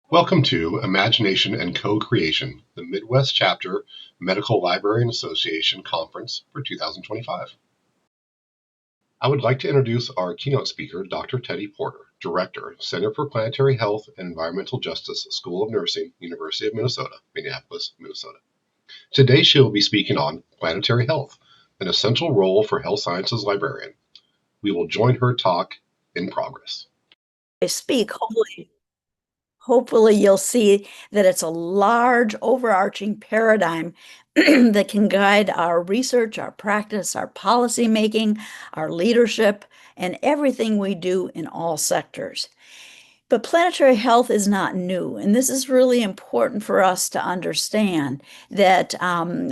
Welcome to Imagination and Co-Creation, the Midwest Chapter Medical Librarian Association Conference for 2025. I would like to introduce our keynote speaker, Dr. Teddy Porter, Director, Center for Planetary Health and Environmental Justice, School of Nursing, University of Minnesota, Minneapolis, Minnesota. Today she will be speaking on planetary health, an essential role for health sciences librarian. We will join her talk in progress. I speak, hopefully you'll see that it's a large overarching paradigm that can guide our research, our practice, our policy making, our leadership, and everything we do in all sectors. But planetary health is not new, and this is really important for us to understand that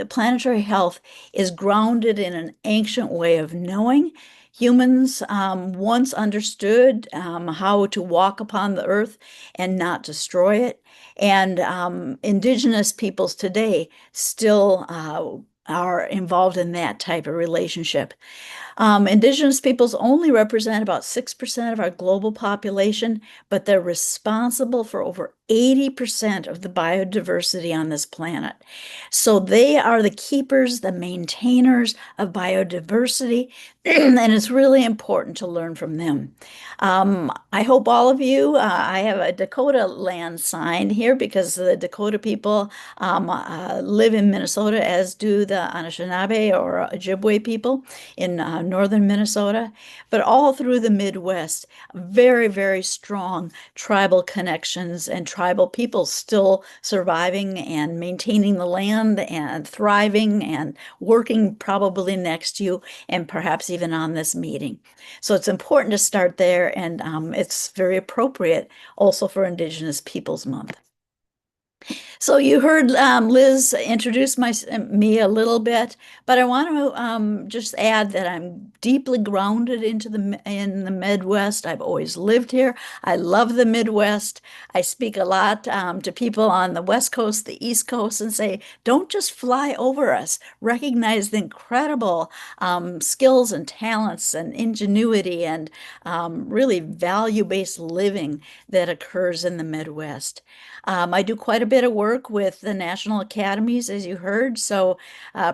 planetary health is grounded in an ancient way of knowing. Humans once understood how to walk upon the earth and not destroy it, and indigenous peoples today still are involved in that type of relationship. Indigenous peoples only represent about 6% of our global population, but they're responsible for over 80% of the biodiversity on this planet. So they are the keepers, the maintainers of biodiversity, and it's really important to learn from them. I hope all of you, I have a Dakota land sign here because the Dakota people live in Minnesota, as do the Anishinaabe or Ojibwe people in northern Minnesota, but all through the Midwest, very, very strong tribal connections and tribal people still surviving and maintaining the land and thriving and working probably next to you and perhaps even on this meeting. So it's important to start there, and it's very appropriate also for Indigenous Peoples Month. So you heard Liz introduce me a little bit, but I want to just add that I'm deeply grounded in the Midwest. I've always lived here. I love the Midwest. I speak a lot to people on the West Coast, the East Coast, and say, don't just fly over us. Recognize the incredible skills and talents and ingenuity and really value-based living that occurs in the Midwest. I do quite a bit of work with the national academies, as you heard. So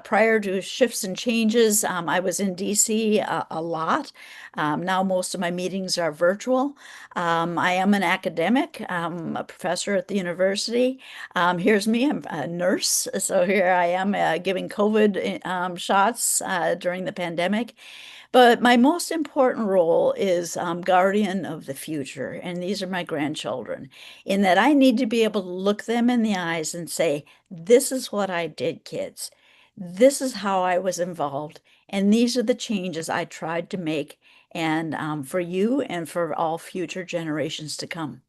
prior to shifts and changes, I was in DC a lot. Now most of my meetings are virtual. I am an academic, a professor at the university. Here's me, I'm a nurse. So here I am giving COVID shots during the pandemic. But my most important role is guardian of the future, and these are my grandchildren, in that I need to be able to look them in the eyes and say, this is what I did, kids. This is how I was involved, and these are the changes I tried to make, and for you and for all future generations to come.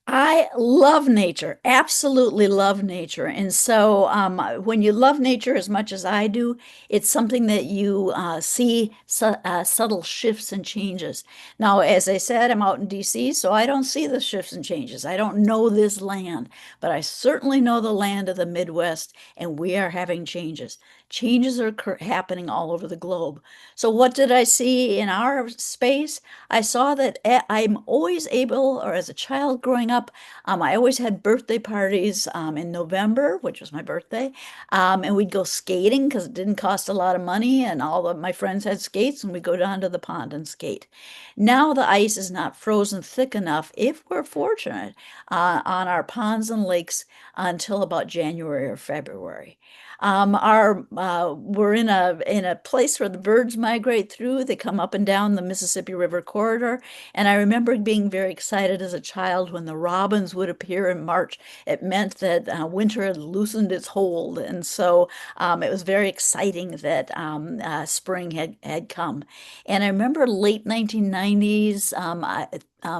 I love nature, absolutely love nature. And so when you love nature as much as I do, it's something that you see subtle shifts and changes. Now, as I said, I'm out in DC, so I don't see the shifts and changes. I don't know this land, but I certainly know the land of the Midwest, and we are having changes. Changes are happening all over the globe. So what did I see in our space? I saw that I'm always able, or as a child growing up, I always had birthday parties in November, which was my birthday, and we'd go skating because it didn't cost a lot of money, and all of my friends had skates, and we'd go down to the pond and skate. Now the ice is not frozen thick enough, if we're fortunate, on our ponds and lakes until about January or February. We're in a place where the birds migrate through. They come up and down the Mississippi River corridor, and I remember being very excited as a child when the robins would appear in March. It meant that winter had loosened its hold, and so it was very exciting that spring had come. And I remember late 1990s.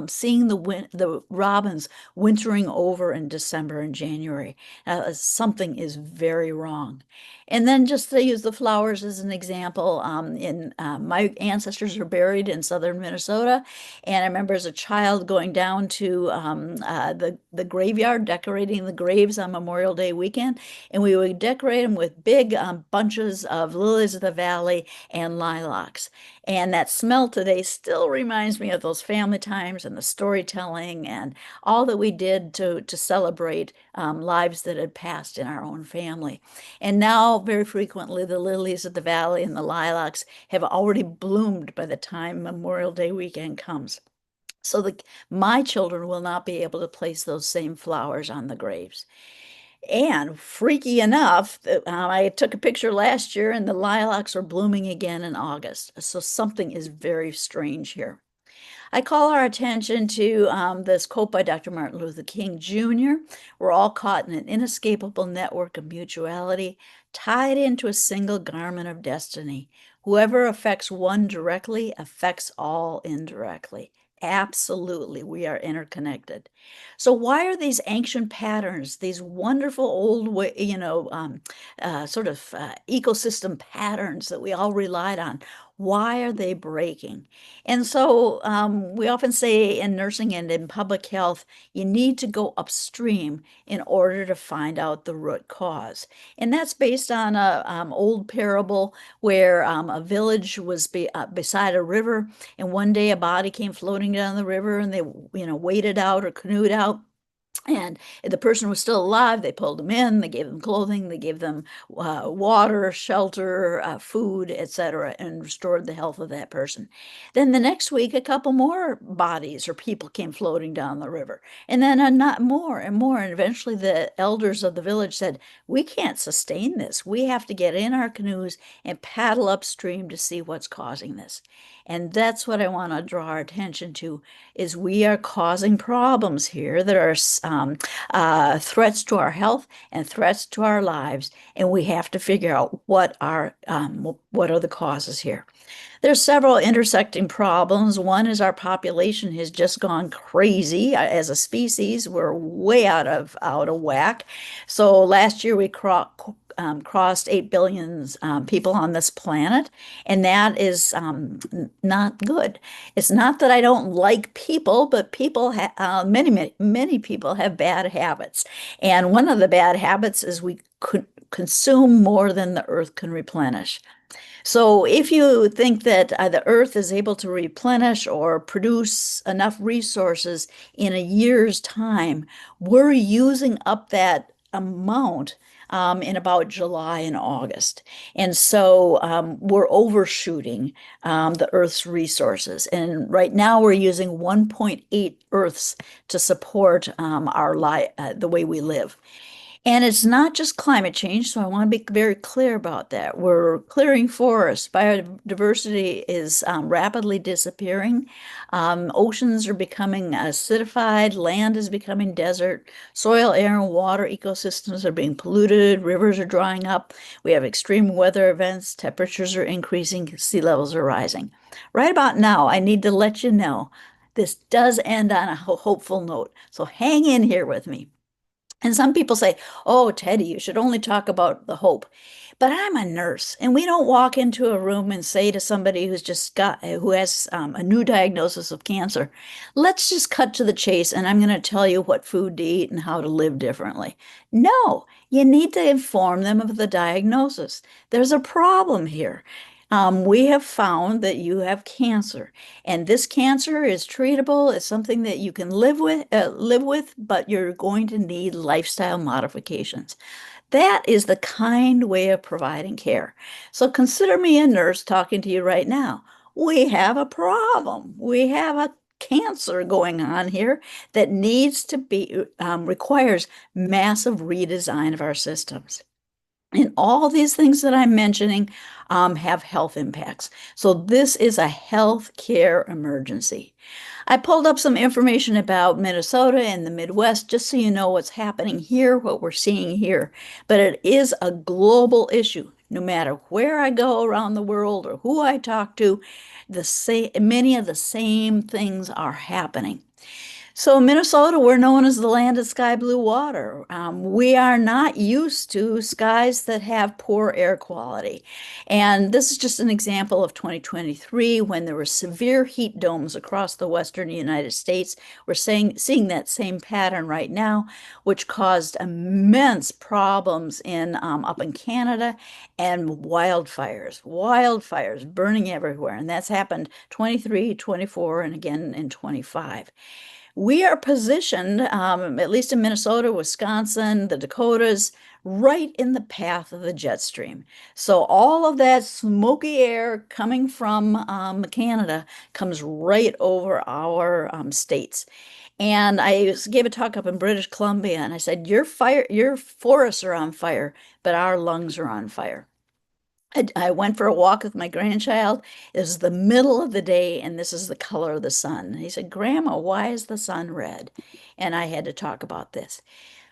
Seeing the robins wintering over in December and January. Something is very wrong. And then just to use the flowers as an example, my ancestors are buried in southern Minnesota, and I remember as a child going down to the graveyard, decorating the graves on Memorial Day weekend, and we would decorate them with big bunches of lilies of the valley and lilacs. And that smell today still reminds me of those family times paradigms and the storytelling and all that we did to celebrate lives that had passed in our own family. And now, very frequently, the lilies of the valley and the lilacs have already bloomed by the time Memorial Day weekend comes. So my children will not be able to place those same flowers on the graves. And freaky enough, I took a picture last year and the lilacs are blooming again in August. So something is very strange here. I call our attention to this quote by Dr. Martin Luther King Jr. We're all caught in an inescapable network of mutuality, tied into a single garment of destiny. Whoever affects one directly affects all indirectly. Absolutely, we are interconnected. So why are these ancient patterns, these wonderful old way, ecosystem patterns that we all relied on, why are they breaking? And so we often say in nursing and in public health, you need to go upstream in order to find out the root cause. And that's based on a old parable where a village was beside a river, and one day a body came floating down the river, and they, waded out or canoed out. And the person was still alive. They pulled them in, they gave them clothing, they gave them water, shelter, food, etc., and restored the health of that person. Then the next week, a couple more bodies or people came floating down the river. And then not more and more. And eventually the elders of the village said, we can't sustain this. We have to get in our canoes and paddle upstream to see what's causing this. And that's what I want to draw our attention to, is we are causing problems here that are threats to our health and threats to our lives, and we have to figure out what are the causes here. There's several intersecting problems. One is our population has just gone crazy as a species. We're way out of whack. So last year we crossed 8 billion people on this planet, and that is not good. It's not that I don't like people, but many people have bad habits. And one of the bad habits is we could consume more than the earth can replenish. So if you think that the earth is able to replenish or produce enough resources in a year's time, we're using up that amount in about July and August. And so we're overshooting the Earth's resources. And right now we're using 1.8 Earths to support the way we live. And it's not just climate change, so I want to be very clear about that. We're clearing forests. Biodiversity is rapidly disappearing. Oceans are becoming acidified. Land is becoming desert. Soil, air, and water ecosystems are being polluted. Rivers are drying up. We have extreme weather events. Temperatures are increasing. Sea levels are rising. Right about now, I need to let you know this does end on a hopeful note. So hang in here with me. And some people say, oh, Teddy, you should only talk about the hope. But I'm a nurse, and we don't walk into a room and say to somebody who has a new diagnosis of cancer, let's just cut to the chase, and I'm going to tell you what food to eat and how to live differently. No, you need to inform them of the diagnosis. There's a problem here. We have found that you have cancer, and this cancer is treatable. It's something that you can live with, but you're going to need lifestyle modifications. That is the kind way of providing care. So consider me a nurse talking to you right now. We have a problem. We have a cancer going on here that needs to be requires massive redesign of our systems. And all these things that I'm mentioning have health impacts. So this is a health care emergency. I pulled up some information about Minnesota and the Midwest just so you know what's happening here, what we're seeing here. But it is a global issue. No matter where I go around the world or who I talk to, many of the same things are happening. So, Minnesota, we're known as the land of sky blue water. We are not used to skies that have poor air quality. And this is just an example of 2023 when there were severe heat domes across the western United States. We're seeing that same pattern right now, which caused immense problems in up in Canada and wildfires burning everywhere. And that's happened 23, 24, and again in 25. We are positioned, at least in Minnesota, Wisconsin, the Dakotas, right in the path of the jet stream. So all of that smoky air coming from Canada comes right over our states. And I gave a talk up in British Columbia, and I said, your forests are on fire, but our lungs are on fire. I went for a walk with my grandchild. It was the middle of the day, and this is the color of the sun. He said, Grandma, why is the sun red? And I had to talk about this.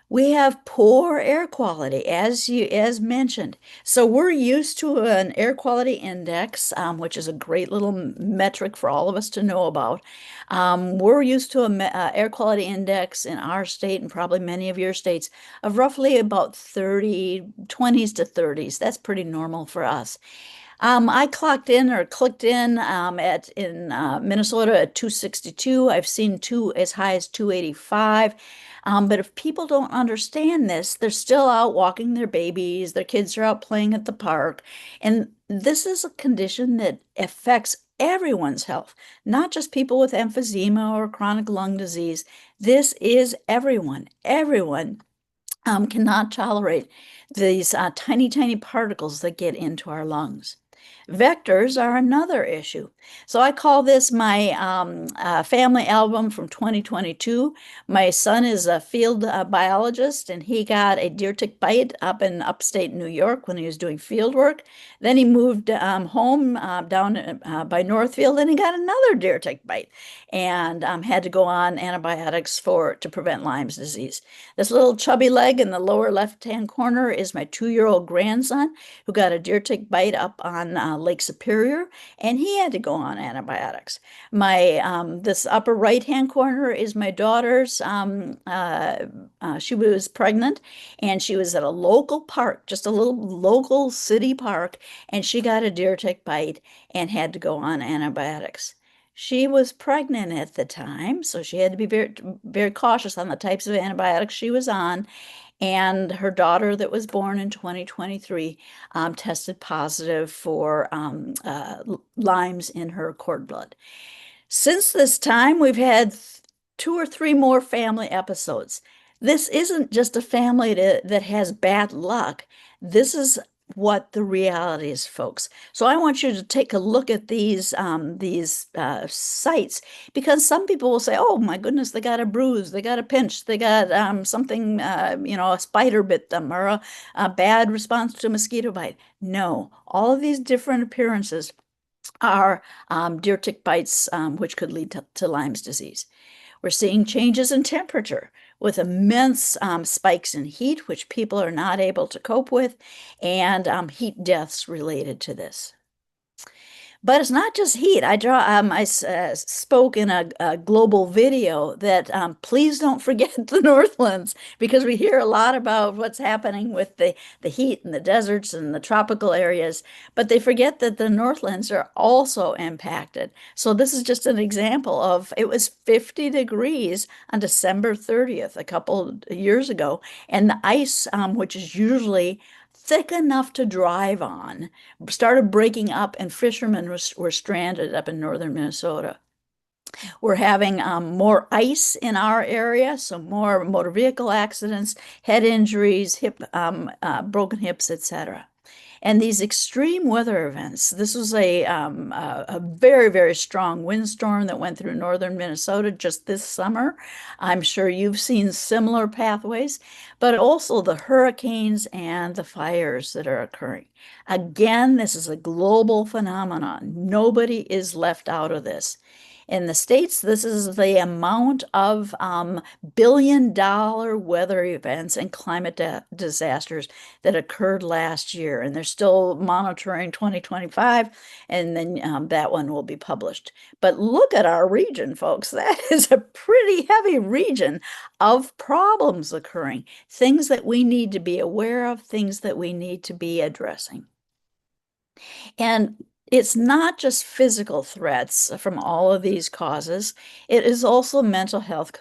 We have poor air quality, as mentioned. So we're used to an air quality index, which is a great little metric for all of us to know about. We're used to an air quality index in our state and probably many of your states of roughly about 30, 20s to 30s. That's pretty normal for us. I clocked in or clicked in in Minnesota at 262. I've seen as high as 285. But if people don't understand this, they're still out walking their babies, their kids are out playing at the park. And this is a condition that affects everyone's health, not just people with emphysema or chronic lung disease. This is everyone. Everyone cannot tolerate these tiny, tiny particles that get into our lungs. Vectors are another issue. So I call this my family album from 2022. My son is a field biologist, and he got a deer tick bite up in upstate New York when he was doing field work. Then he moved home down by Northfield, and he got another deer tick bite and had to go on antibiotics to prevent Lyme's disease. This little chubby leg in the lower left-hand corner is my 2-year-old grandson who got a deer tick bite up on Lake Superior, and he had to go on antibiotics. My this upper right-hand corner is my daughter's. She was pregnant, and she was at a local park, just a little local city park, and she got a deer tick bite and had to go on antibiotics. She was pregnant at the time, so she had to be very, very cautious on the types of antibiotics she was on. And her daughter that was born in 2023 tested positive for Lyme's in her cord blood. Since this time, we've had 2 or 3 more family episodes. This isn't just a family that has bad luck. This is what the reality is, folks. So I want you to take a look at these sites, because some people will say, "Oh my goodness, they got a bruise, they got a pinch, they got something, a spider bit them, or a bad response to a mosquito bite." No, all of these different appearances are deer tick bites, which could lead to Lyme's disease. We're seeing changes in temperature with immense spikes in heat, which people are not able to cope with, and heat deaths related to this. But it's not just heat. I spoke in a global video that please don't forget the Northlands, because we hear a lot about what's happening with the heat in the deserts and the tropical areas, but they forget that the Northlands are also impacted. So this is just an example of, it was 50 degrees on December 30th, a couple years ago, and the ice, which is usually thick enough to drive on, started breaking up, and fishermen were stranded up in northern Minnesota. We're having more ice in our area, so more motor vehicle accidents, head injuries, broken hips, etc. And these extreme weather events, this was a very, very strong windstorm that went through northern Minnesota just this summer. I'm sure you've seen similar pathways, but also the hurricanes and the fires that are occurring. Again, this is a global phenomenon. Nobody is left out of this. In the States, this is the amount of billion-dollar weather events and climate disasters that occurred last year. And they're still monitoring 2025, and then that one will be published. But look at our region, folks. That is a pretty heavy region of problems occurring, things that we need to be aware of, things that we need to be addressing. And it's not just physical threats from all of these causes, it is also mental health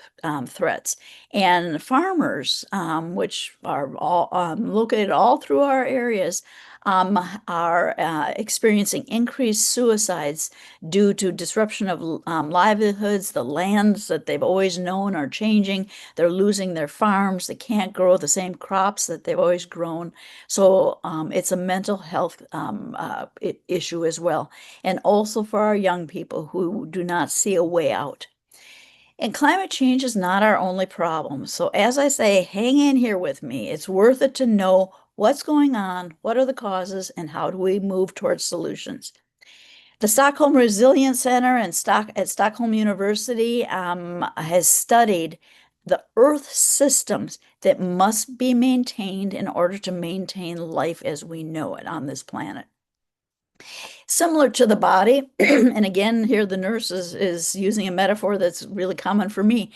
threats. And farmers, which are all located all through our areas, are experiencing increased suicides due to disruption of livelihoods. The lands that they've always known are changing. They're losing their farms. They can't grow the same crops that they've always grown. So it's a mental health issue as well. And also for our young people who do not see a way out. And climate change is not our only problem. So as I say, hang in here with me. It's worth it to know what's going on, what are the causes, and how do we move towards solutions. The Stockholm Resilience Center at Stockholm University has studied the Earth systems that must be maintained in order to maintain life as we know it on this planet. Similar to the body, and again, here the nurse is using a metaphor that's really common for me.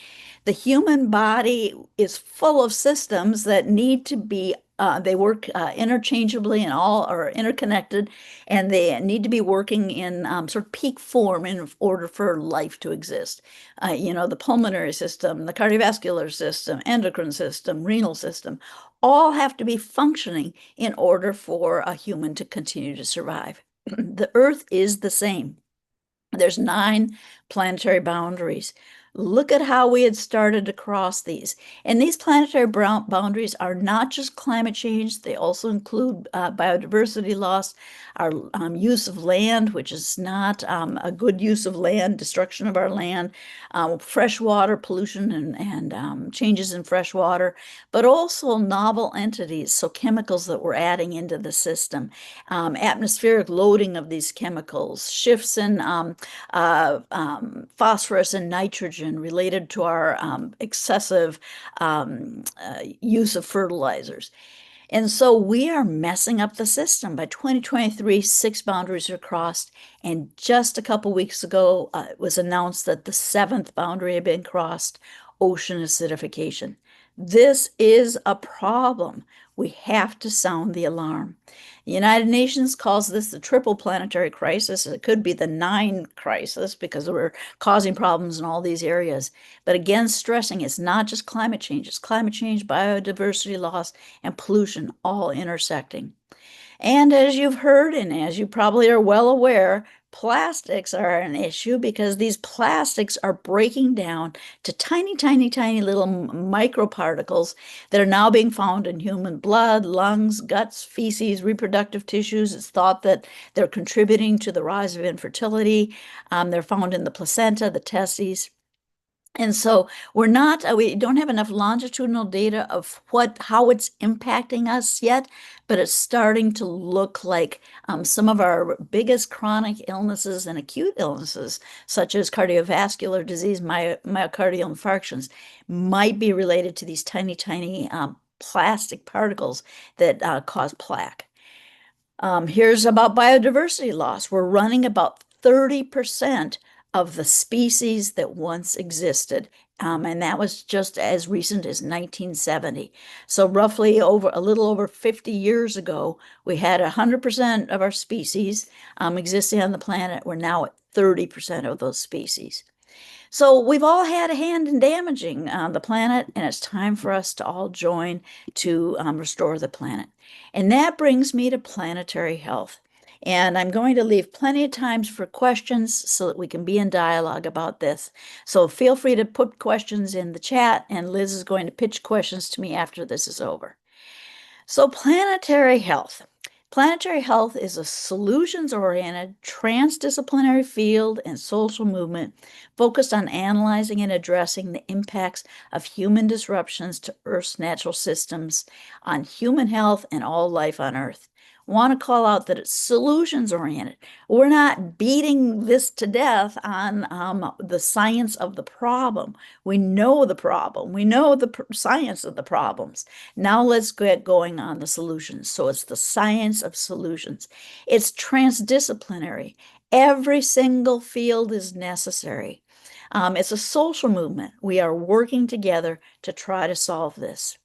The human body is full of systems that need to be, they work interchangeably and all are interconnected, and they need to be working in sort of peak form in order for life to exist. The pulmonary system, the cardiovascular system, endocrine system, renal system, all have to be functioning in order for a human to continue to survive. The Earth is the same. There's 9 planetary boundaries. Look at how we had started to cross these. And these planetary boundaries are not just climate change, they also include biodiversity loss, our use of land, which is not a good use of land, destruction of our land, freshwater pollution and changes in fresh water, but also novel entities, so chemicals that we're adding into the system, atmospheric loading of these chemicals, shifts in phosphorus and nitrogen related to our excessive use of fertilizers. And so we are messing up the system. By 2023, 6 boundaries are crossed. And just a couple weeks ago, it was announced that the 7th boundary had been crossed, ocean acidification. This is a problem. We have to sound the alarm. The United Nations calls this the triple planetary crisis. It could be the 9 crisis because we're causing problems in all these areas. But again, stressing it's not just climate change, it's climate change, biodiversity loss, and pollution all intersecting. And as you've heard, and as you probably are well aware, plastics are an issue because these plastics are breaking down to tiny, tiny, tiny little microparticles that are now being found in human blood, lungs, guts, feces, reproductive tissues. It's thought that they're contributing to the rise of infertility. They're found in the placenta, the testes. And so we don't have enough longitudinal data of how it's impacting us yet, but it's starting to look like some of our biggest chronic illnesses and acute illnesses, such as cardiovascular disease, myocardial infarctions, might be related to these tiny, tiny plastic particles that cause plaque. Here's about biodiversity loss. We're running about 30% of the species that once existed. And that was just as recent as 1970. So roughly a little over 50 years ago, we had 100% of our species existing on the planet. We're now at 30% of those species. So we've all had a hand in damaging the planet, and it's time for us to all join to restore the planet. And that brings me to planetary health. And I'm going to leave plenty of times for questions so that we can be in dialogue about this. So feel free to put questions in the chat, and Liz is going to pitch questions to me after this is over. So planetary health. Planetary health is a solutions-oriented, transdisciplinary field and social movement focused on analyzing and addressing the impacts of human disruptions to Earth's natural systems on human health and all life on Earth. want to call out that it's solutions oriented. We're not beating this to death on the science of the problem. We know the problem. We know the science of the problems. Now let's get going on the solutions. So it's the science of solutions. It's transdisciplinary. Every single field is necessary. It's a social movement. We are working together to try to solve this.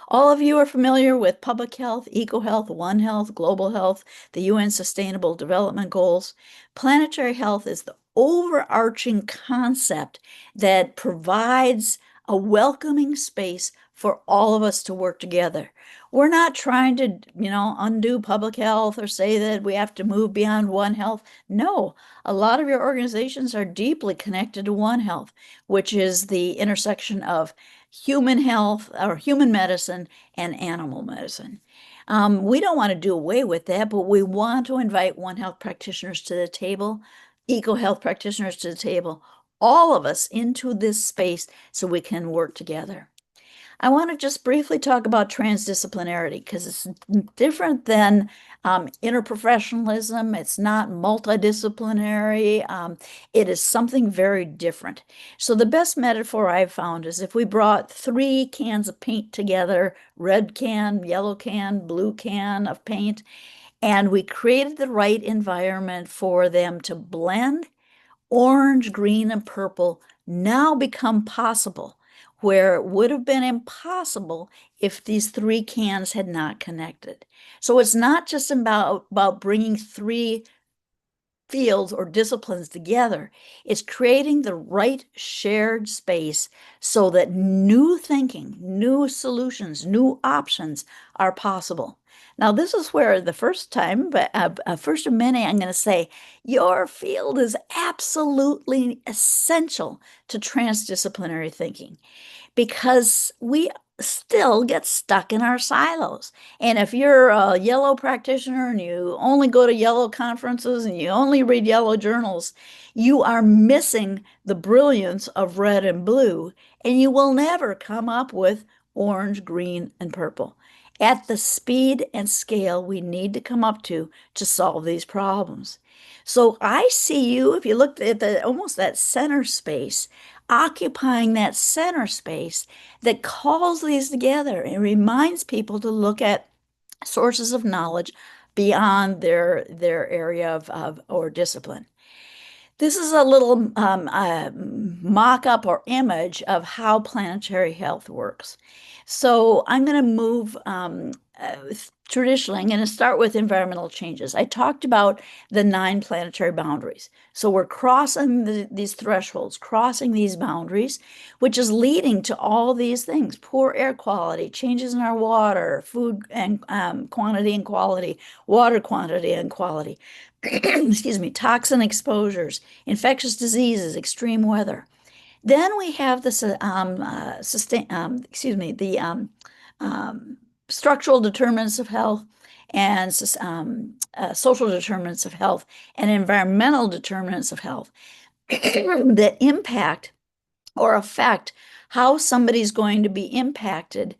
All of you are familiar with public health, eco-health, One Health, global health, the UN Sustainable Development Goals. Planetary health is the overarching concept that provides a welcoming space for all of us to work together. We're not trying to, undo public health or say that we have to move beyond One Health. No, a lot of your organizations are deeply connected to One Health, which is the intersection of human health or human medicine and animal medicine. We don't want to do away with that, but we want to invite One Health practitioners to the table, eco-health practitioners to the table, all of us into this space so we can work together. I want to just briefly talk about transdisciplinarity because it's different than interprofessionalism. It's not multidisciplinary. It is something very different. So the best metaphor I've found is if we brought 3 cans of paint together, red can, yellow can, blue can of paint, and we created the right environment for them to blend, orange, green, and purple now become possible, where it would have been impossible if these 3 cans had not connected. So it's not just about bringing 3 fields or disciplines together. It's creating the right shared space so that new thinking, new solutions, new options are possible. Now, this is where the first time, but first of many, I'm going to say your field is absolutely essential to transdisciplinary thinking because we still get stuck in our silos. And if you're a yellow practitioner and you only go to yellow conferences and you only read yellow journals, you are missing the brilliance of red and blue, and you will never come up with orange, green, and purple at the speed and scale we need to come up to solve these problems. So I see you, if you look at almost that center space, occupying that center space that calls these together and reminds people to look at sources of knowledge beyond their area of or discipline. This is a little mock-up or image of how planetary health works. So I'm going to move traditionally, I'm going to start with environmental changes. I talked about the 9 planetary boundaries. So we're crossing these thresholds, crossing these boundaries, which is leading to all these things: poor air quality, changes in our water, food and quantity and quality, water quantity and quality, excuse me, toxin exposures, infectious diseases, extreme weather. Then we have the structural determinants of health and social determinants of health and environmental determinants of health that impact or affect how somebody's going to be impacted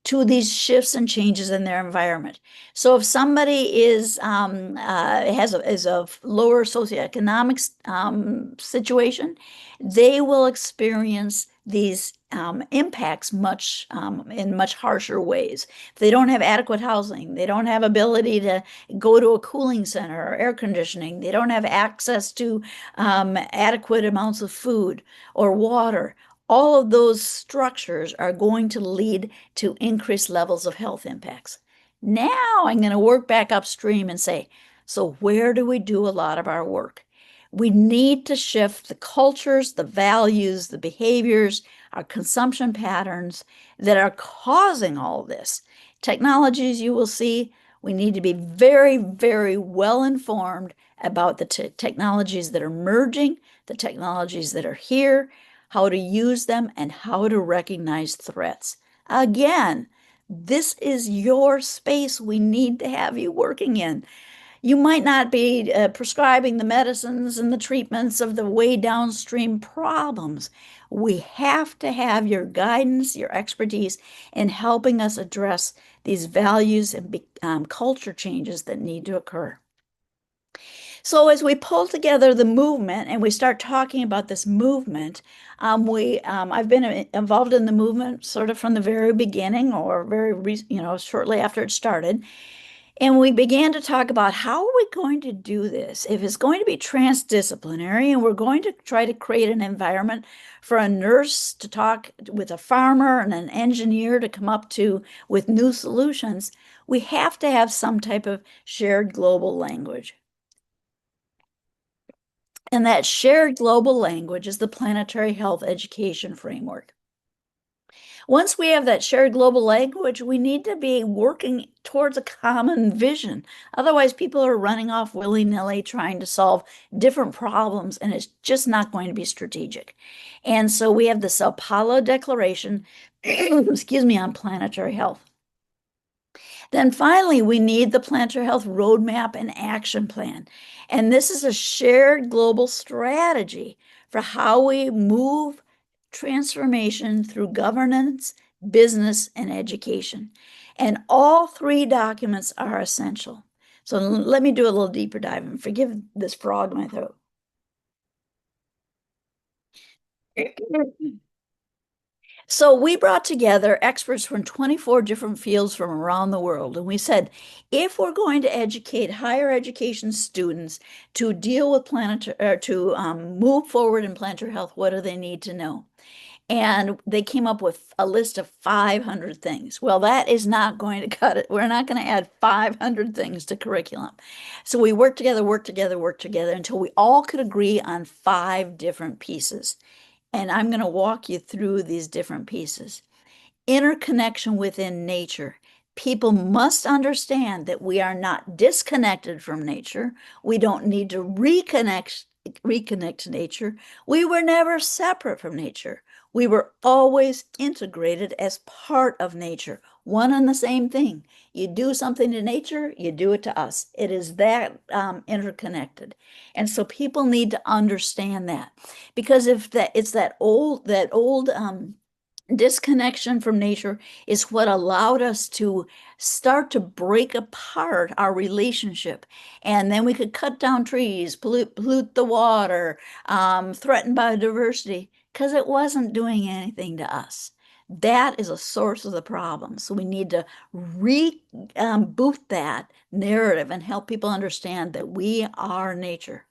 to these shifts and changes in their environment. So if somebody is is a lower socioeconomic situation, they will experience these impacts in much harsher ways. If they don't have adequate housing, they don't have ability to go to a cooling center or air conditioning, they don't have access to adequate amounts of food or water. All of those structures are going to lead to increased levels of health impacts. Now I'm going to work back upstream and say, so where do we do a lot of our work? We need to shift the cultures, the values, the behaviors, our consumption patterns that are causing all this. Technologies, you will see, we need to be very, very well informed about the technologies that are merging, the technologies that are here, how to use them, and how to recognize threats. Again, this is your space we need to have you working in. You might not be prescribing the medicines and the treatments of the way downstream problems, We have to have your guidance, your expertise in helping us address these values and culture changes that need to occur. So as we pull together the movement and we start talking about this movement, I've been involved in the movement sort of from the very beginning, or shortly after it started. And we began to talk about how are we going to do this? If it's going to be transdisciplinary and we're going to try to create an environment for a nurse to talk with a farmer and an engineer to come up with new solutions, we have to have some type of shared global language. And that shared global language is the planetary health education framework. Once we have that shared global language, we need to be working towards a common vision. Otherwise, people are running off willy-nilly trying to solve different problems, and it's just not going to be strategic. And so we have the Sao Paulo Declaration, excuse me, on planetary health. Then finally, we need the Planetary Health Roadmap and Action Plan. And this is a shared global strategy for how we move transformation through governance, business, and education. And all three documents are essential. So let me do a little deeper dive, and forgive this frog in my throat. So we brought together experts from 24 different fields from around the world. And we said, if we're going to educate higher education students to deal with move forward in planetary health, what do they need to know? And they came up with a list of 500 things. Well, that is not going to cut it. We're not going to add 500 things to curriculum. So we worked together until we all could agree on 5 different pieces. And I'm going to walk you through these different pieces. Interconnection within nature. People must understand that we are not disconnected from nature. We don't need to reconnect to nature. We were never separate from nature. We were always integrated as part of nature, one and the same thing. You do something to nature, you do it to us. It is that interconnected. And so people need to understand that, because if it's that old disconnection from nature is what allowed us to start to break apart our relationship. And then we could cut down trees, pollute the water, threaten biodiversity, because it wasn't doing anything to us. That is a source of the problem. So we need to reboot that narrative and help people understand that we are nature.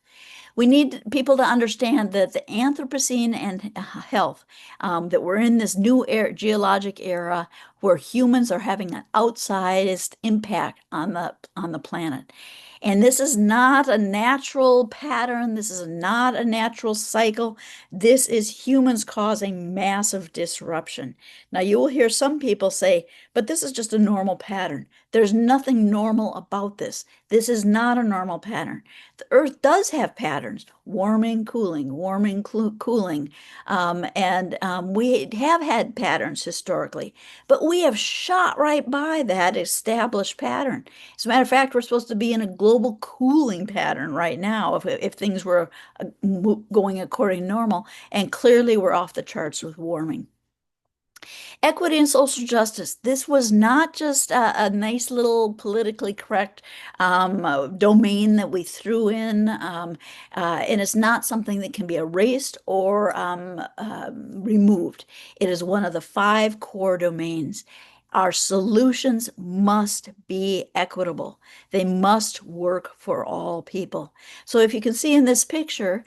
We need people to understand that the Anthropocene and health, that we're in this new geologic era where humans are having an outsized impact on the planet. And this is not a natural pattern. This is not a natural cycle. This is humans causing massive disruption. Now, you will hear some people say, but this is just a normal pattern. There's nothing normal about this. This is not a normal pattern. The Earth does have patterns, warming, cooling, cooling. We have had patterns historically, but we have shot right by that established pattern. As a matter of fact, we're supposed to be in a global cooling pattern right now if things were going according to normal, and clearly we're off the charts with warming. Equity and social justice. This was not just a nice little politically correct domain that we threw in, and it's not something that can be erased or removed. It is one of the 5 core domains. Our solutions must be equitable. They must work for all people. So if you can see in this picture,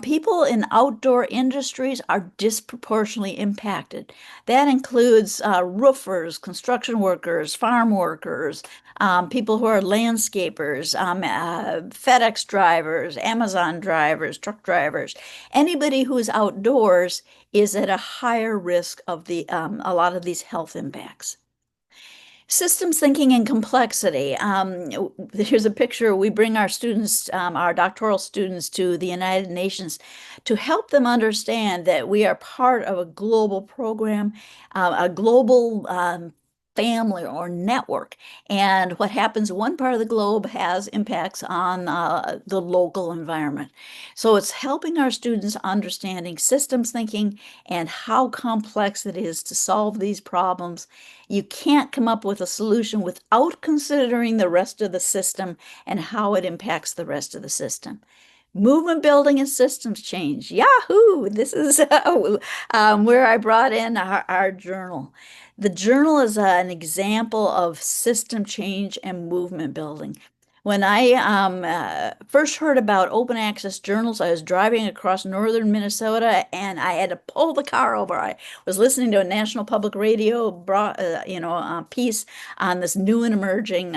people in outdoor industries are disproportionately impacted. That includes roofers, construction workers, farm workers, people who are landscapers, FedEx drivers, Amazon drivers, truck drivers. Anybody who is outdoors is at a higher risk of a lot of these health impacts. Systems thinking and complexity. Here's a picture. We bring our students, our doctoral students, to the United Nations to help them understand that we are part of a global program, a global family or network. And what happens in one part of the globe has impacts on the local environment. So it's helping our students understanding systems thinking and how complex it is to solve these problems. You can't come up with a solution without considering the rest of the system and how it impacts the rest of the system. Movement building and systems change. Yahoo! This is where I brought in our journal. The journal is an example of system change and movement building. When I first heard about open access journals, I was driving across northern Minnesota and I had to pull the car over. I was listening to a National Public Radio piece on this new and emerging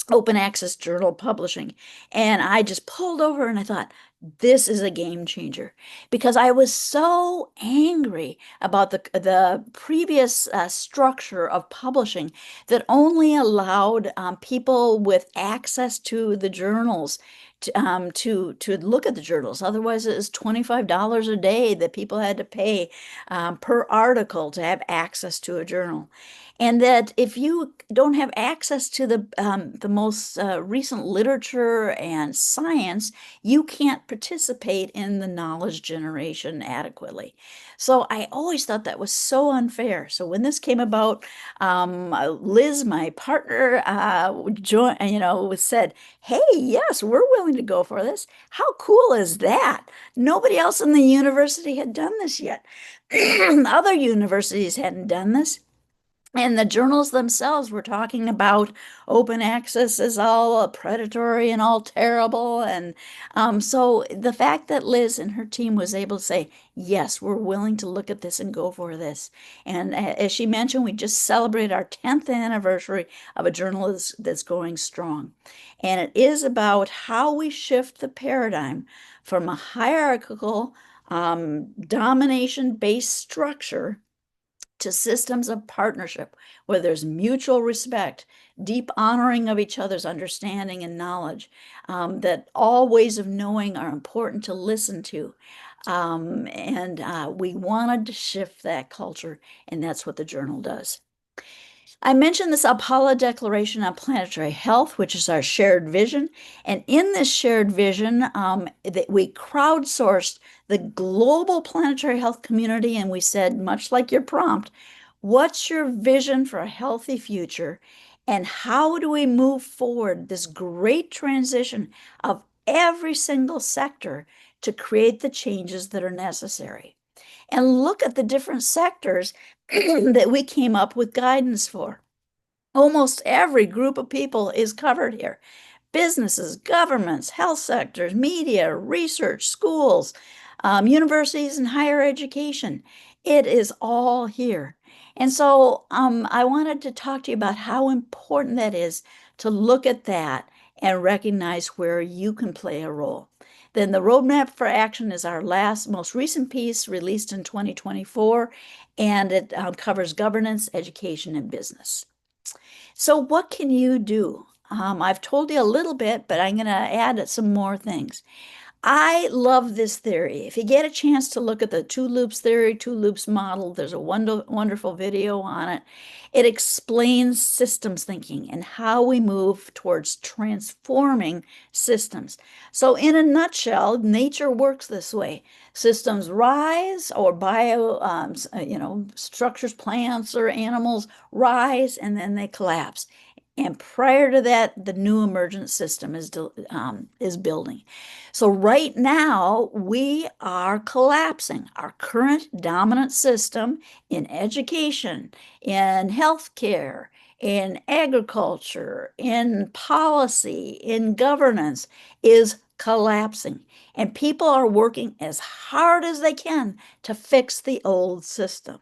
open access journal publishing. And I just pulled over and I thought, this is a game changer because I was so angry about the previous structure of publishing that only allowed people with access to the journals to look at the journals. Otherwise, it was $25 a day that people had to pay per article to have access to a journal. And that if you don't have access to the most recent literature and science, you can't participate in the knowledge generation adequately. So I always thought that was so unfair. So when this came about, Liz, my partner, said, "Hey, yes, we're willing to go for this. How cool is that? Nobody else in the university had done this yet. Other universities hadn't done this." And the journals themselves were talking about open access is all predatory and all terrible. And so the fact that Liz and her team was able to say, yes, we're willing to look at this and go for this. And as she mentioned, we just celebrated our 10th anniversary of a journal that's going strong. And it is about how we shift the paradigm from a hierarchical, domination-based structure to systems of partnership where there's mutual respect, deep honoring of each other's understanding and knowledge, that all ways of knowing are important to listen to. We wanted to shift that culture, and that's what the journal does. I mentioned this Apollo Declaration on Planetary Health, which is our shared vision. And in this shared vision, that we crowdsourced the global planetary health community, and we said, much like your prompt, what's your vision for a healthy future? And how do we move forward this great transition of every single sector to create the changes that are necessary? And look at the different sectors that we came up with guidance for. Almost every group of people is covered here. Businesses, governments, health sectors, media, research, schools, universities, and higher education. It is all here. And so I wanted to talk to you about how important that is to look at that and recognize where you can play a role. Then the Roadmap for Action is our most recent piece released in 2024, and it covers governance, education, and business. So what can you do? I've told you a little bit, but I'm going to add some more things. I love this theory. If you get a chance to look at the two loops theory, two loops model, there's a wonderful video on it. It explains systems thinking and how we move towards transforming systems. So in a nutshell, nature works this way. Systems rise, or structures, plants or animals rise, and then they collapse. And prior to that, the new emergent system is building. So right now, we are collapsing our current dominant system in education, in healthcare, in agriculture, in policy, in governance, is collapsing. And people are working as hard as they can to fix the old system.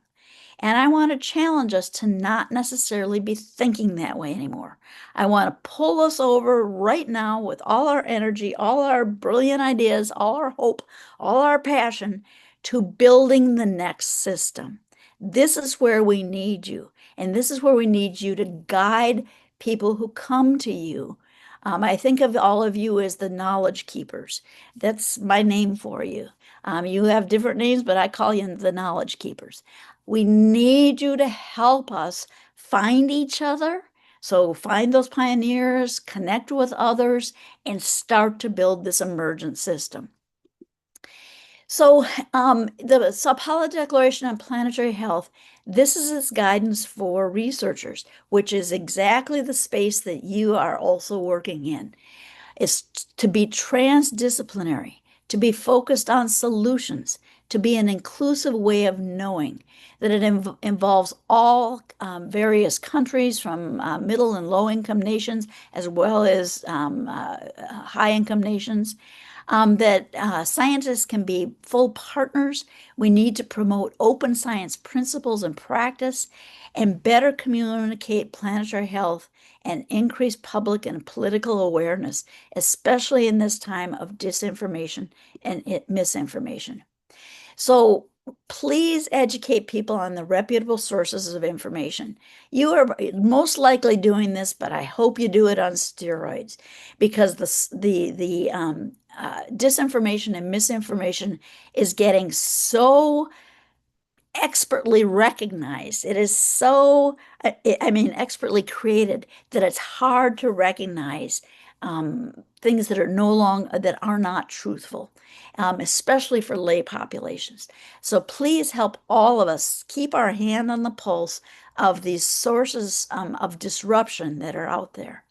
And I want to challenge us to not necessarily be thinking that way anymore. I want to pull us over right now with all our energy, all our brilliant ideas, all our hope, all our passion to building the next system. This is where we need you. And this is where we need you to guide people who come to you. I think of all of you as the knowledge keepers. That's my name for you. You have different names, but I call you the knowledge keepers. We need you to help us find each other. So find those pioneers, connect with others, and start to build this emergent system. So the Sao Declaration on Planetary Health, this is its guidance for researchers, which is exactly the space that you are also working in. Is to be transdisciplinary, to be focused on solutions, to be an inclusive way of knowing, that it involves all various countries from middle and low income nations as well as high income nations. That scientists can be full partners. We need to promote open science principles and practice and better communicate planetary health and increase public and political awareness, especially in this time of disinformation and misinformation. So please educate people on the reputable sources of information. You are most likely doing this, but I hope you do it on steroids, because the disinformation and misinformation is getting so expertly recognized. It is so, expertly created that it's hard to recognize things that are not truthful, especially for lay populations. So please help all of us keep our hand on the pulse of these sources of disruption that are out there.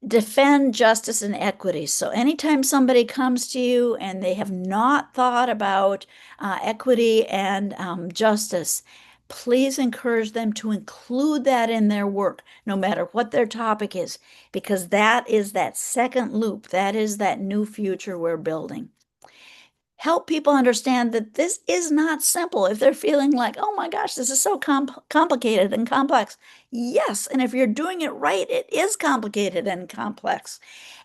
Defend justice and equity. So anytime somebody comes to you and they have not thought about equity and justice, please encourage them to include that in their work, no matter what their topic is, because that is that second loop. That is that new future we're building. Help people understand that this is not simple. If they're feeling like, oh my gosh, this is so complicated and complex. Yes, and if you're doing it right, it is complicated and complex.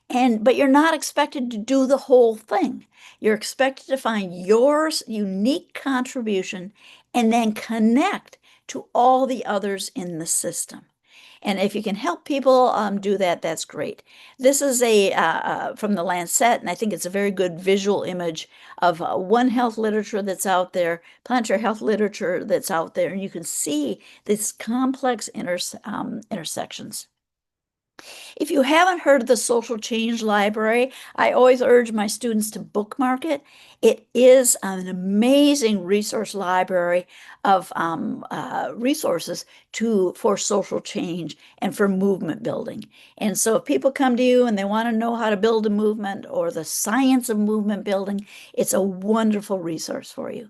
But you're not expected to do the whole thing. You're expected to find your unique contribution and then connect to all the others in the system. And if you can help people do that, that's great. This is from the Lancet, and I think it's a very good visual image of One Health literature that's out there, planetary health literature that's out there, and you can see these complex intersections. If you haven't heard of the Social Change Library, I always urge my students to bookmark it. It is an amazing resource library of resources for social change and for movement building. And so if people come to you and they want to know how to build a movement or the science of movement building, it's a wonderful resource for you.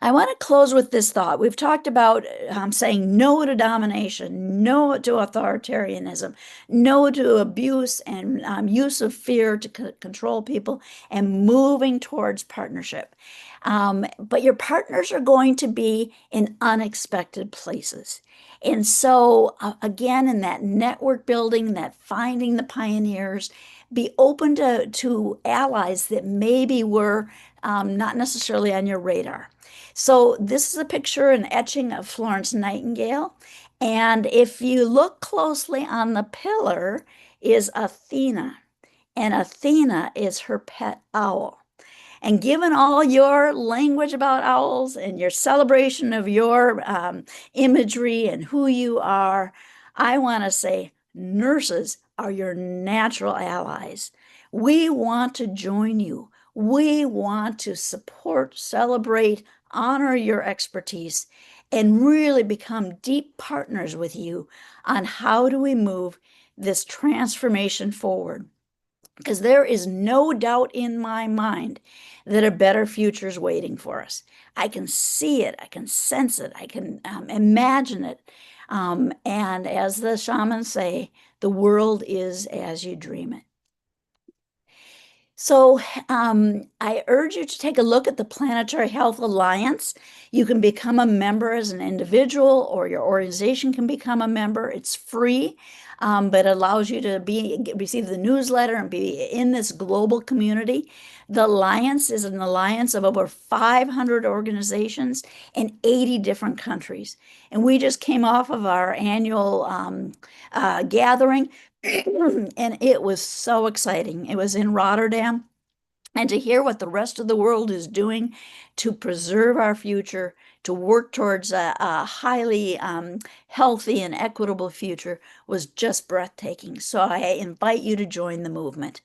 I want to close with this thought. We've talked about saying no to domination, no to authoritarianism, no to abuse and use of fear to control people, and moving towards partnership. But your partners are going to be in unexpected places. And so, again, in that network building, that finding the pioneers, be open to allies that maybe were not necessarily on your radar. So this is a picture, an etching of Florence Nightingale. And if you look closely on the pillar is Athena. And Athena is her pet owl. And given all your language about owls and your celebration of your imagery and who you are, I want to say nurses are your natural allies. We want to join you. We want to support, celebrate, honor your expertise, and really become deep partners with you on how do we move this transformation forward. Because there is no doubt in my mind that a better future is waiting for us. I can see it, I can sense it, I can imagine it. And as the shamans say, the world is as you dream it. So I urge you to take a look at the Planetary Health Alliance. You can become a member as an individual, or your organization can become a member. It's free, but it allows you to receive the newsletter and be in this global community. The Alliance is an alliance of over 500 organizations in 80 different countries. And we just came off of our annual gathering. And it was so exciting. It was in Rotterdam. and to hear what the rest of the world is doing to preserve our future, to work towards a highly healthy and equitable future was just breathtaking. So I invite you to join the movement.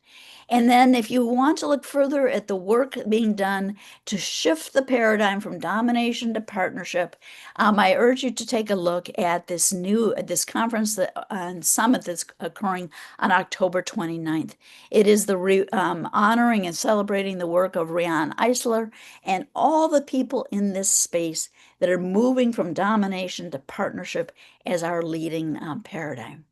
And then if you want to look further at the work being done to shift the paradigm from domination to partnership, I urge you to take a look at this conference and summit that's occurring on October 29th. It is the honoring and celebrating the work of Riane Eisler and all the people in this space that are moving from domination to partnership as our leading paradigm.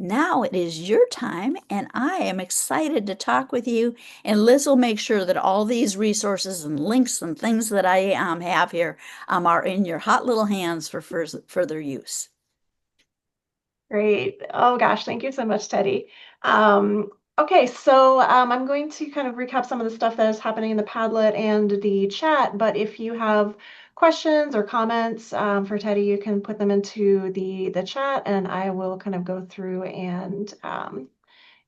Now it is your time, and I am excited to talk with you. And Liz will make sure that all these resources and links and things that I have here are in your hot little hands for further use. Great. Oh gosh, thank you so much, Teddy. Okay, so I'm going to kind of recap some of the stuff that is happening in the Padlet and the chat, but if you have questions or comments for Teddy, you can put them into the chat and I will kind of go through and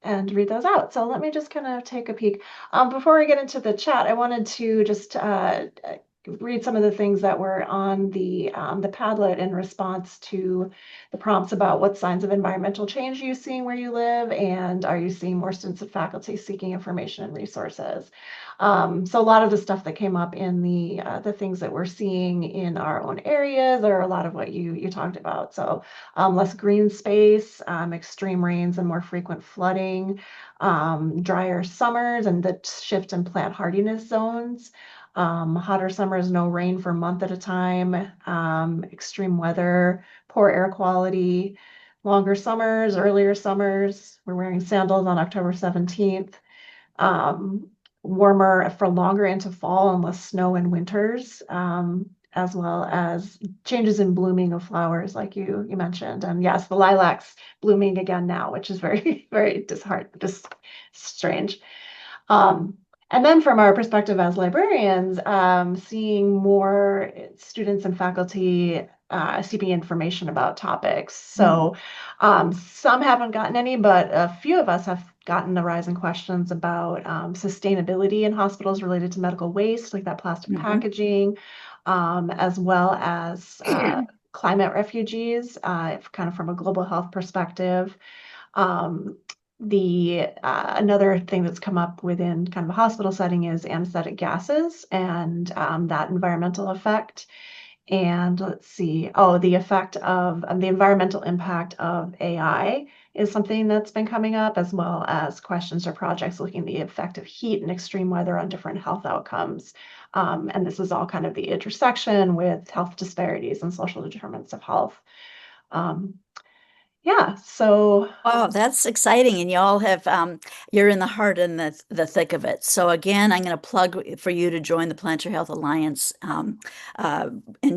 read those out. So let me just kind of take a peek. Before we get into the chat, I wanted to just read some of the things that were on the Padlet in response to the prompts about what signs of environmental change are you seeing where you live, and are you seeing more students and faculty seeking information and resources. So a lot of the stuff that came up in the things that we're seeing in our own areas are a lot of what you talked about. So less green space, extreme rains and more frequent flooding, drier summers and the shift in plant hardiness zones, hotter summers, no rain for a month at a time, extreme weather, poor air quality, longer summers, earlier summers. We're wearing sandals on October 17th. Warmer for longer into fall and less snow in winters, as well as changes in blooming of flowers like you mentioned. And yes, the lilacs blooming again now, which is very, very just strange. And then from our perspective as librarians, seeing more students and faculty seeking information about topics. So some haven't gotten any, but a few of us have gotten the rise in questions about sustainability in hospitals related to medical waste, like that plastic packaging, as well as climate refugees, kind of from a global health perspective. Another thing that's come up within kind of a hospital setting is anesthetic gases and that environmental effect. And let's see, the effect of the environmental impact of AI is something that's been coming up, as well as questions or projects looking at the effect of heat and extreme weather on different health outcomes. And this is all kind of the intersection with health disparities and social determinants of health. Yeah, so wow, that's exciting, and y'all have you're in the heart and the thick of it. So again, I'm going to plug for you to join the Planetary Health Alliance and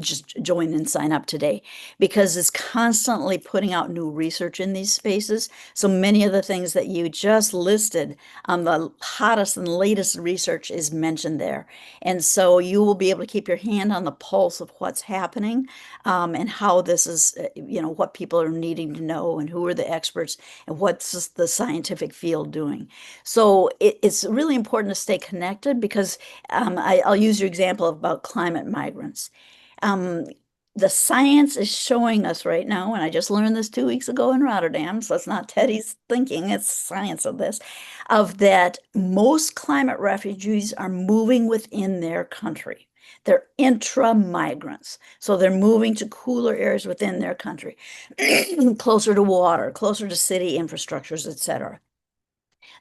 just join and sign up today, because it's constantly putting out new research in these spaces. So many of the things that you just listed, the hottest and latest research is mentioned there, and so you will be able to keep your hand on the pulse of what's happening and how this is, what people are needing to know and who are the experts and what's the scientific field doing. So it's really important to stay connected, because I'll use your example about climate migrants. The science is showing us right now, and I just learned this 2 weeks ago in Rotterdam, so it's not Teddy's thinking, it's science of that most climate refugees are moving within their country. They're intra-migrants, so they're moving to cooler areas within their country, closer to water, closer to city infrastructures, etc.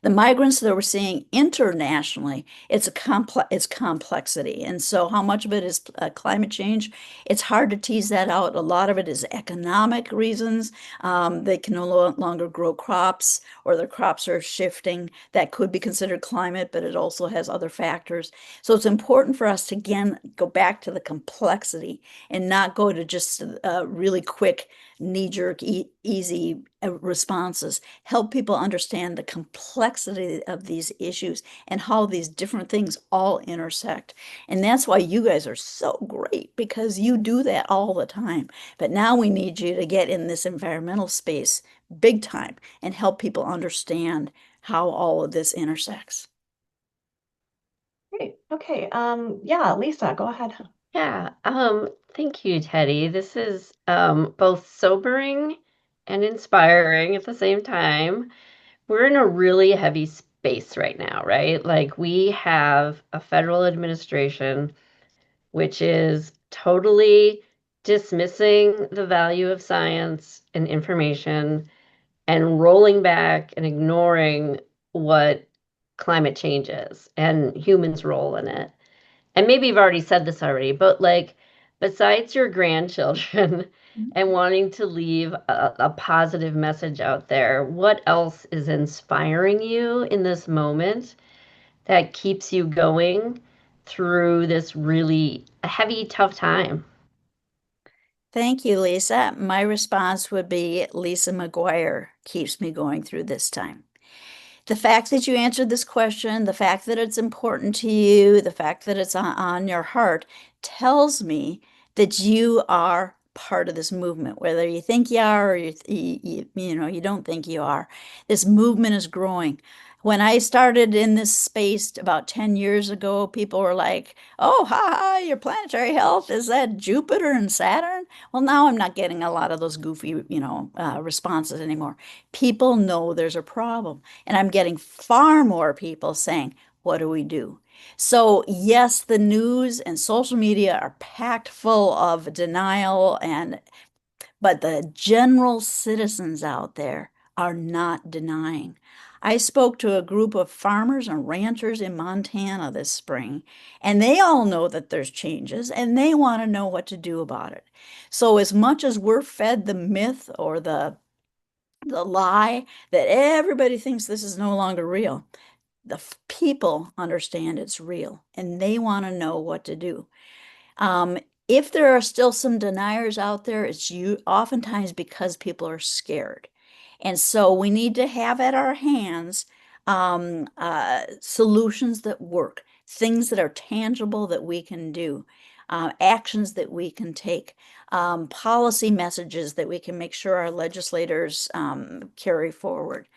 The migrants that we're seeing internationally, it's complexity. And so how much of it is climate change? It's hard to tease that out. A lot of it is economic reasons. They can no longer grow crops, or their crops are shifting. That could be considered climate, but it also has other factors. So it's important for us to, again, go back to the complexity and not go to just really quick, knee-jerk, easy responses. Help people understand the complexity of these issues and how these different things all intersect. And that's why you guys are so great, because you do that all the time. But now we need you to get in this environmental space big time and help people understand how all of this intersects. Great. Okay. Yeah, Lisa, go ahead. Yeah, thank you, Teddy. This is both sobering and inspiring at the same time. We're in a really heavy space right now, right? Like we have a federal administration which is totally dismissing the value of science and information and rolling back and ignoring what climate change is and humans' role in it. And maybe you've already said this already, but like, besides your grandchildren and wanting to leave a positive message out there, what else is inspiring you in this moment that keeps you going through this really heavy, tough time? Thank you, Lisa. My response would be Lisa McGuire keeps me going through this time. The fact that you answered this question, the fact that it's important to you, the fact that it's on your heart tells me that you are part of this movement, whether you think you are or you don't think you are. This movement is growing. When I started in this space about 10 years ago, people were like, oh, ha, ha, your planetary health, is that Jupiter and Saturn? Well, now I'm not getting a lot of those goofy, responses anymore. People know there's a problem. And I'm getting far more people saying, what do we do? So, yes, the news and social media are packed full of denial, but the general citizens out there are not denying. I spoke to a group of farmers and ranchers in Montana this spring, and they all know that there's changes and they want to know what to do about it. So, as much as we're fed the myth or the lie that everybody thinks this is no longer real, the people understand it's real and they want to know what to do. Um, if there are still some deniers out there, it's oftentimes because people are scared. And so we need to have at our hands solutions that work, things that are tangible that we can do, actions that we can take, policy messages that we can make sure our legislators carry forward.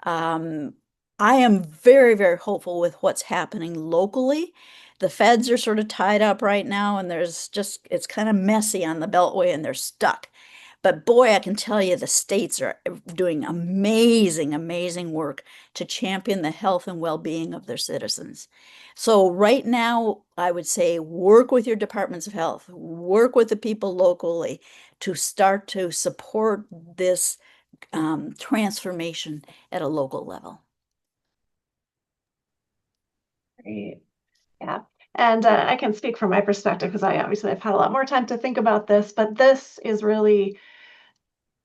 Um, I am very, very hopeful with what's happening locally. The feds are sort of tied up right now, and it's kind of messy on the Beltway, and they're stuck. But boy, I can tell you the states are doing amazing, amazing work to champion the health and well-being of their citizens. So right now, I would say work with your departments of health, work with the people locally to start to support this transformation at a local level. Great. Yeah. And I can speak from my perspective because I obviously have had a lot more time to think about this, but this is really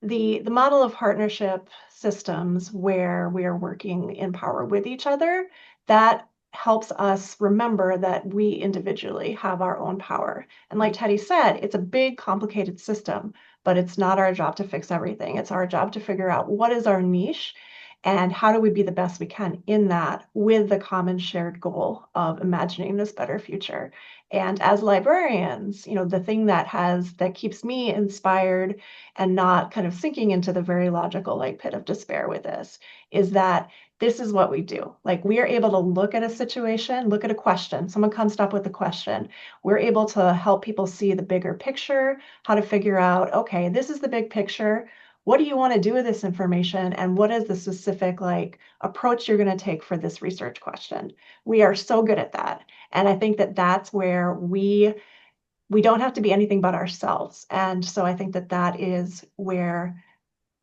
the model of partnership systems where we are working in power with each other. That helps us remember that we individually have our own power. And like Teddy said, it's a big, complicated system, but it's not our job to fix everything. It's our job to figure out what is our niche and how do we be the best we can in that with the common shared goal of imagining this better future. And as librarians, the thing that keeps me inspired and not kind of sinking into the very logical like pit of despair with this is that this is what we do. Like we are able to look at a situation, look at a question. Someone comes up with a question. We're able to help people see the bigger picture, how to figure out, okay, this is the big picture. What do you want to do with this information? And what is the specific like approach you're going to take for this research question? We are so good at that. And I think that that's where we don't have to be anything but ourselves. And so I think that that is where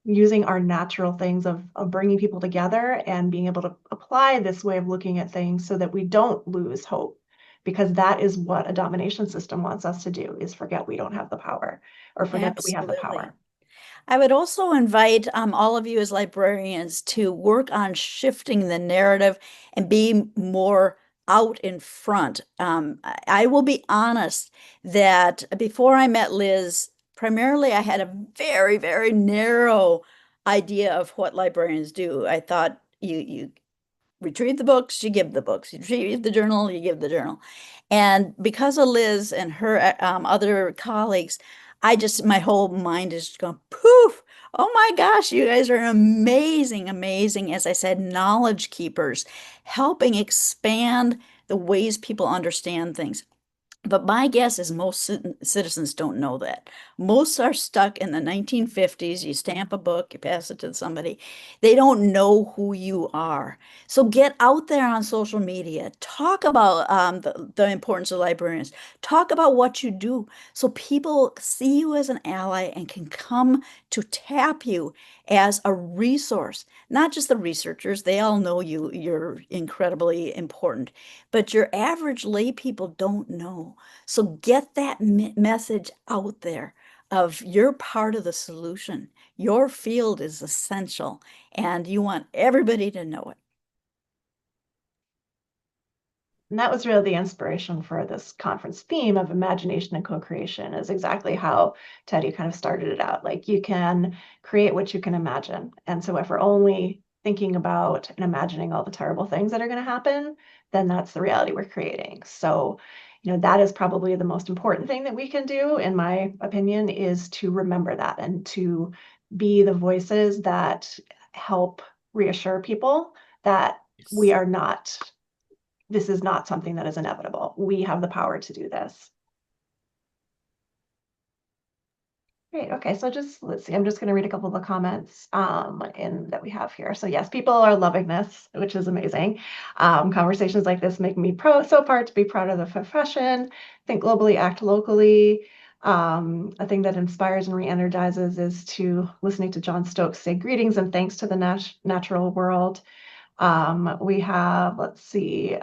using our natural things of bringing people together and being able to apply this way of looking at things so that we don't lose hope, because that is what a domination system wants us to do, is forget we don't have the power or forget that we have the Absolutely. power. I would also invite all of you as librarians to work on shifting the narrative and be more out in front. I will be honest that before I met Liz, primarily I had a very, very narrow idea of what librarians do. I thought you retrieve the books, you give the books. You retrieve the journal, you give the journal. And because of Liz and her other colleagues, my whole mind is just going poof. Oh my gosh, you guys are amazing, amazing, as I said, knowledge keepers, helping expand the ways people understand things. But my guess is most citizens don't know that. Most are stuck in the 1950s. You stamp a book, you pass it to somebody. They don't know who you are. So get out there on social media. Talk about the importance of librarians. Talk about what you do so people see you as an ally and can come to tap you as a resource. Not just the researchers, they all know you, you're incredibly important, but your average lay people don't know. So get that message out there of you're part of the solution. Your field is essential and you want everybody to know it. And that was really the inspiration for this conference theme of imagination and co-creation, is exactly how Teddy kind of started it out. Like, you can create what you can imagine. And so if we're only thinking about and imagining all the terrible things that are going to happen, then that's the reality we're creating. So, that is probably the most important thing that we can do, in my opinion, is to remember that and to be the voices that help reassure people that we are not, this is not something that is inevitable. We have the power to do this. Great. Okay, so let's see. I'm just going to read a couple of the comments that we have here. So yes, people are loving this, which is amazing. Conversations like this make me so proud to be proud of the profession. Think globally, act locally. A thing that inspires and re-energizes is listening to John Stokes say greetings and thanks to the natural world. We have, let's see.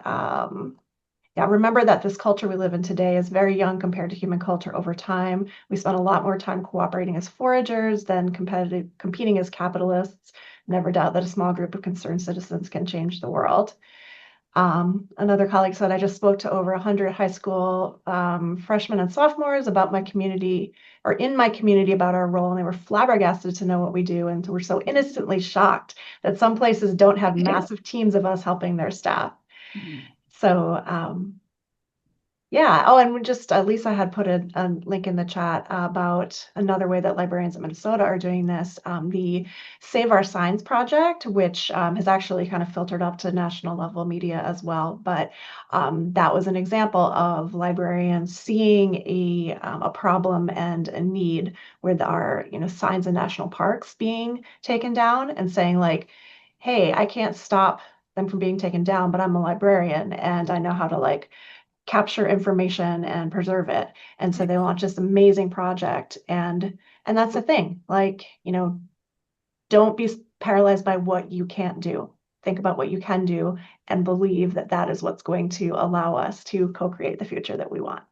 Yeah, remember that this culture we live in today is very young compared to human culture over time. We spend a lot more time cooperating as foragers than competing as capitalists. Never doubt that a small group of concerned citizens can change the world. Another colleague said, I just spoke to over 100 high school freshmen and sophomores about my community, or in my community, about our role, and they were flabbergasted to know what we do, and we're so innocently shocked that some places don't have massive teams of us helping their staff. So yeah. Oh, and just Lisa had put a link in the chat about another way that librarians in Minnesota are doing this, the Save Our Signs project, which has actually kind of filtered up to national level media as well. But that was an example of librarians seeing a problem and a need with our signs in national parks being taken down, and saying like, hey, I can't stop them from being taken down, but I'm a librarian and I know how to like capture information and preserve it. And so they launched this amazing project. And that's the thing, like, don't be paralyzed by what you can't do. Think about what you can do and believe that that is what's going to allow us to co-create the future that we want.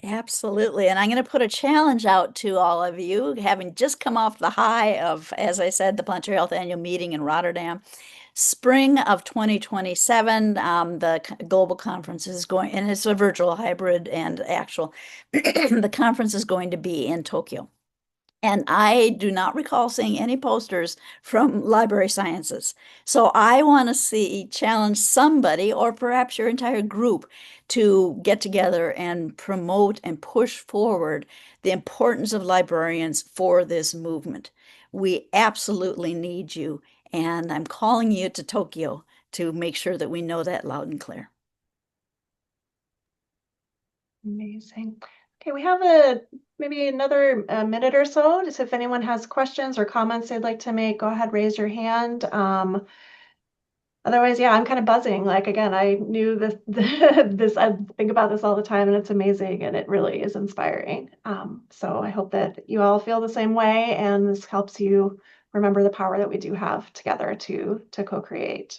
Absolutely. And I'm going to put a challenge out to all of you, having just come off the high of, as I said, the Planetary Health Annual Meeting in Rotterdam. Spring of 2027, the global conference is going, and it's a virtual, hybrid, and actual. The conference is going to be in Tokyo. And I do not recall seeing any posters from Library Sciences. So I want to challenge somebody, or perhaps your entire group, to get together and promote and push forward the importance of librarians for this movement. We absolutely need you. And I'm calling you to Tokyo to make sure that we know that loud and clear. Amazing. Okay, we have maybe another minute or so. Just if anyone has questions or comments they'd like to make, go ahead, raise your hand. Otherwise, yeah, I'm kind of buzzing. Like, again, I knew this, I think about this all the time, and it's amazing, and it really is inspiring. So I hope that you all feel the same way, and this helps you remember the power that we do have together to co-create.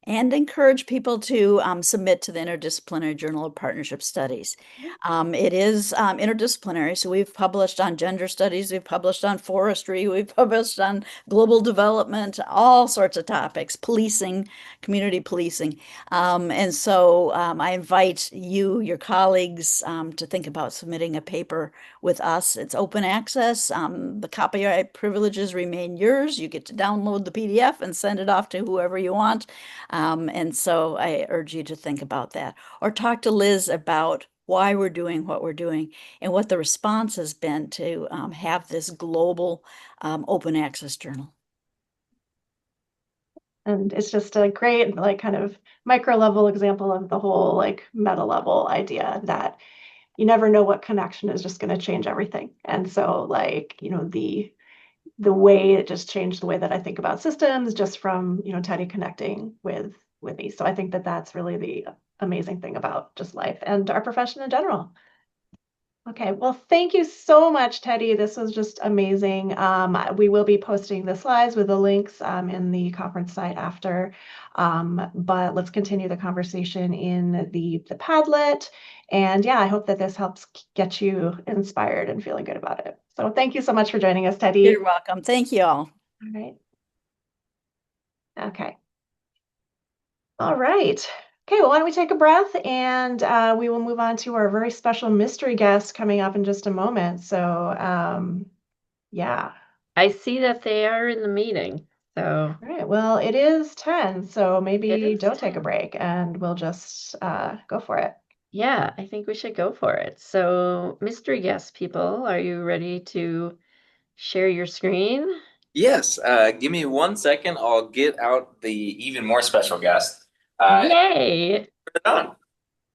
And encourage people to submit to the Interdisciplinary Journal of Partnership Studies. It is interdisciplinary, so we've published on gender studies, we've published on forestry, we've published on global development, all sorts of topics, policing, community policing. And so I invite you, your colleagues, to think about submitting a paper with us. It's open access. The copyright privileges remain yours. You get to download the PDF and send it off to whoever you want. And so I urge you to think about that, or talk to Liz about why we're doing what we're doing and what the response has been to have this global open access journal. And it's just a great, like, kind of micro level example of the whole, like, meta level idea that you never know what connection is just going to change everything. And so, like, the way it just changed the way that I think about systems just from, Teddy connecting with me. So I think that that's really the amazing thing about just life and our profession in general. Okay, well, thank you so much, Teddy. This was just amazing. We will be posting the slides with the links in the conference site after, but let's continue the conversation in the Padlet. And yeah, I hope that this helps get you inspired and feeling good about it. So thank you so much for joining us, Teddy. You're welcome. Thank you all. All right. Okay. All right. Okay, well, why don't we take a breath and we will move on to our very special mystery guest coming up in just a moment. So, yeah. I see that they are in the meeting. So, All right. Well, it is 10, so It maybe is don't take a 10. break and we'll just go for it. Yeah, I think we should go for it. So, mystery guest people, are you ready to share your screen? Yes, give me 1 second. I'll get out the even more special guest. Yay! Turn it on.